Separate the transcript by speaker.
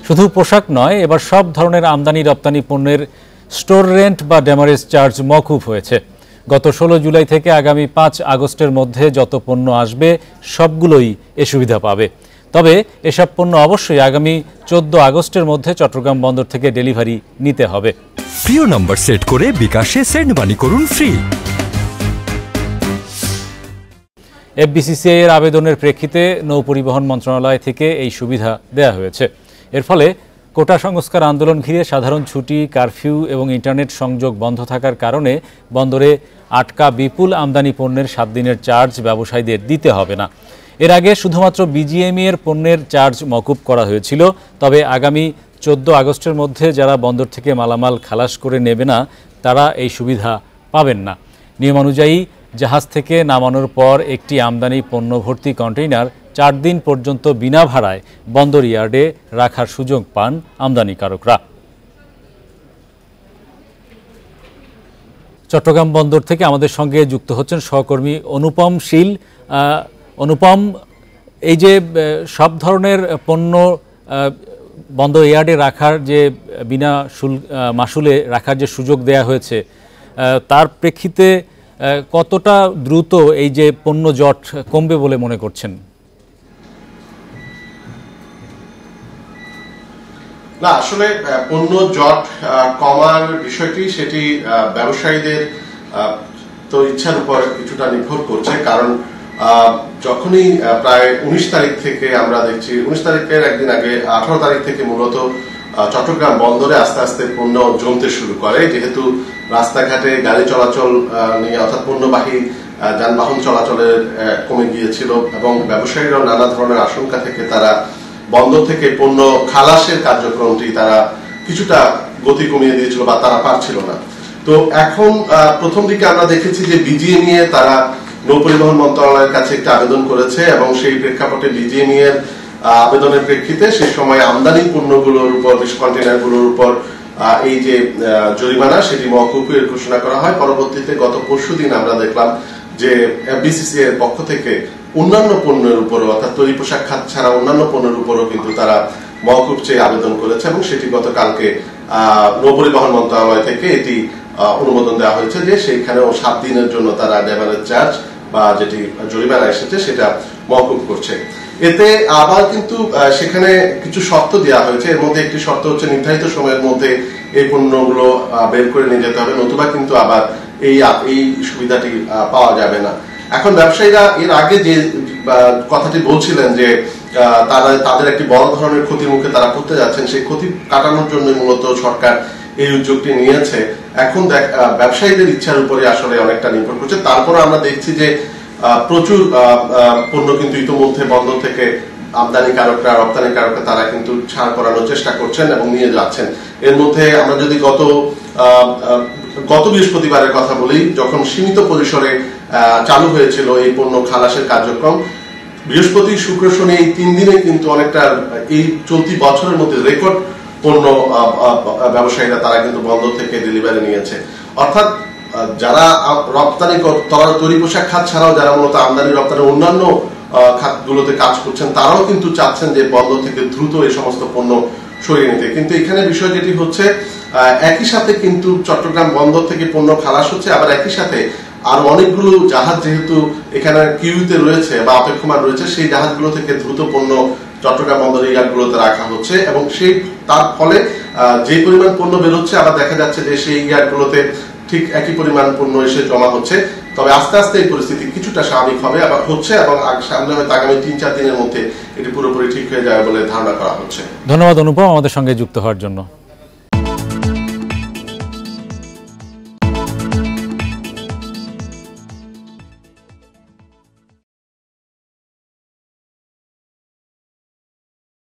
Speaker 1: শুধু পোশাক নয়, এবার সব ধরনের আমদানি রপ্তানি পণ্যের স্টোর রেন্ট বা ড্যামারেজ চার্জ মওকুফ হয়েছে। গত 16 জুলাই থেকে আগামী 5 আগস্টের মধ্যে যত পণ্য আসবে সবগুলোই এ সুবিধা পাবে। তবে এসব পণ্য অবশ্যই আগামী 14 আগস্টের মধ্যে চট্টগ্রাম বন্দর থেকে ডেলিভারি নিতে হবে।
Speaker 2: প্রিয় নম্বর সেট করে বিকাশে সেন্ড মানি করুন ফ্রি।
Speaker 1: এফবিসিসিআই এর আবেদনের প্রেক্ষিতে নৌপরিবহন মন্ত্রণালয় থেকে এই সুবিধা দেয়া হয়েছে। এর ফলে কোটা সংস্কার আন্দোলন ঘিরে সাধারণ ছুটি, কারফিউ এবং ইন্টারনেট সংযোগ বন্ধ থাকার কারণে বন্দরে আটকা বিপুল আমদানি পণ্যের 7 দিনের চার্জ ব্যবসায়ীদের দিতে হবে না। এর আগে শুধুমাত্র বিজিএমই এর পণ্যের চার্জ মওকুফ করা হয়েছিল। তবে আগামী 14 আগস্টের মধ্যে যারা বন্দর থেকে মালামাল খালাস করে নেবে না, তারা এই সুবিধা পাবেন না। নিয়মানুযায়ী জাহাজ থেকে নামানোর পর একটি আমদানি পণ্য ভর্তি কন্টেইনার 4 দিন পর্যন্ত বিনা ভাড়ায় বন্দর ইয়ার্ডে রাখার সুযোগ পান আমদানিকারকরা। চট্টগ্রাম বন্দর থেকে আমাদের সঙ্গে যুক্ত হচ্ছেন সহকর্মী অনুপম শীল। অনুপম, এই যে সব ধরনের পণ্য বন্দর ইয়ার্ডে রাখার যে বিনা মাসুলে রাখার যে সুযোগ দেয়া হয়েছে, তার প্রেক্ষিতে কতটা দ্রুত এই যে পণ্য জট কমবে বলে মনে করছেন?
Speaker 3: না, আসলে পণ্য জট কমার বিষয়টি সেটি ব্যবসায়ীদের তো ইচ্ছার উপর কিছুটা নির্ভর করছে। কারণ যখনই প্রায় 19 তারিখ থেকে আমরা দেখছি, 19 তারিখের একদিন আগে 18 তারিখ থেকে মূলত চট্টগ্রাম বন্দরে আস্তে আস্তে পণ্য জমতে শুরু করে। যেহেতু রাস্তাঘাটে গাড়ি চলাচল নিয়ে অর্থাৎ পণ্যবাহী যানবাহন চলাচলের কমে গিয়েছিল এবং ব্যবসায়ীরাও নানা ধরনের আশঙ্কা থেকে তারা বন্দর থেকে পণ্য খালাসের কার্যক্রমটি তারা কিছুটা গতি কমিয়ে দিয়েছিল বা তারা পারছিল না। তো এখন প্রথম দিকে আমরা দেখেছি যে বিজিএমই এ তারা নৌপরিবহন মন্ত্রণালয়ের কাছে একটা আবেদন করেছে এবং সেই প্রেক্ষাপটে বিজিএমই এর আবেদনের প্রেক্ষিতে সেই সময় আমদানি পণ্যগুলোর উপর, কন্টেইনারগুলোর উপর এই যে জরিমানা সেটি মওকুফের ঘোষণা করা হয়। পরবর্তীতে গত পরশুদিন আমরা দেখলাম যে এফবিসিসিআই এর পক্ষ থেকে অন্যান্য পণ্যের উপরও, অর্থাৎ তৈরি পোশাক খাত ছাড়া অন্যান্য পণ্যের উপরও কিন্তু তারা মওকুফ চেয়ে আবেদন করেছে এবং সেটি গতকালকে নৌপরিবহন মন্ত্রণালয় থেকে এটি অনুমোদন দেওয়া হয়েছে যে সেইখানেও 7 দিনের জন্য তারা ড্যামারেজ চার্জ বা যেটি জরিমানা এসেছে সেটা মওকুফ করছে। এতে আবার কিন্তু সেখানে কিছু শর্ত দেওয়া হয়েছে। এর মধ্যে একটি শর্ত হচ্ছে নির্ধারিত সময়ের মধ্যে এই পণ্যগুলো বের করে নিয়ে যেতে হবে, নতুবা কিন্তু আবার এই সুবিধাটি পাওয়া যাবে না। এখন ব্যবসায়ীরা এর আগে যে কথাটি বলছিলেন যে তাদের একটি বড় ধরনের ক্ষতির মুখে তারা পড়তে যাচ্ছেন, সেই ক্ষতি কাটানোর জন্য মূলত সরকার এই উদ্যোগটি নিয়েছে। এখন ব্যবসায়ীদের ইচ্ছার উপরে আসলে অনেকটা নির্ভর করছে। তারপরে আমরা দেখছি যে প্রচুর পণ্য কিন্তু ইতিমধ্যে বন্দর থেকে আমদানিকারকরা, রপ্তানিকারকরা তারা কিন্তু ছাড় করানোর চেষ্টা করছেন এবং নিয়ে যাচ্ছেন। এর মধ্যে আমরা যদি গত বৃহস্পতিবারের কথা বলি, যখন সীমিত পরিসরে চালু হয়েছিল এই পণ্য খালাসের কার্যক্রম, বৃহস্পতি, শুক্র, শনি এই 3 দিনে কিন্তু অনেকটা এই চলতি বছরের মধ্যে রেকর্ড পণ্য ব্যবসায়ীরা তারা কিন্তু বন্দর থেকে ডেলিভারি নিয়েছে। অর্থাৎ যারা রপ্তানি তৈরি পোশাক খাত ছাড়াও যারা মূলত আমদানি রপ্তানি অন্যান্য খাতগুলোতে কাজ করছেন, তারাও কিন্তু চাচ্ছেন যে বন্দর থেকে দ্রুত এই সমস্ত পণ্য সরিয়ে নিতে। কিন্তু এখানে বিষয় যেটি হচ্ছে, একই সাথে কিন্তু চট্টগ্রাম বন্দর থেকে পণ্য খালাস হচ্ছে, আবার একই সাথে আর অনেকগুলো জাহাজ যেহেতু এখানে কিউতে রয়েছে বা অপেক্ষমান রয়েছে, সেই জাহাজগুলো থেকে দ্রুত পণ্য চট্টগ্রাম বন্দরের ইয়ার্ডগুলোতে রাখা হচ্ছে এবং তার ফলে যে পরিমাণ পণ্য বেরোচ্ছে আবার দেখা যাচ্ছে যে সেই ইয়ার্ডগুলোতে ঠিক একই পরিমাণ পণ্য এসে জমা হচ্ছে। তবে আস্তে আস্তে এই পরিস্থিতি কিছুটা স্বাভাবিক হবে আবার হচ্ছে এবং সামনে হয়তো আগামী 3-4 দিনের মধ্যে এটি পুরোপুরি ঠিক হয়ে যাবে বলে ধারণা করা হচ্ছে।
Speaker 1: ধন্যবাদ অনুপম আমাদের সঙ্গে যুক্ত হওয়ার জন্য।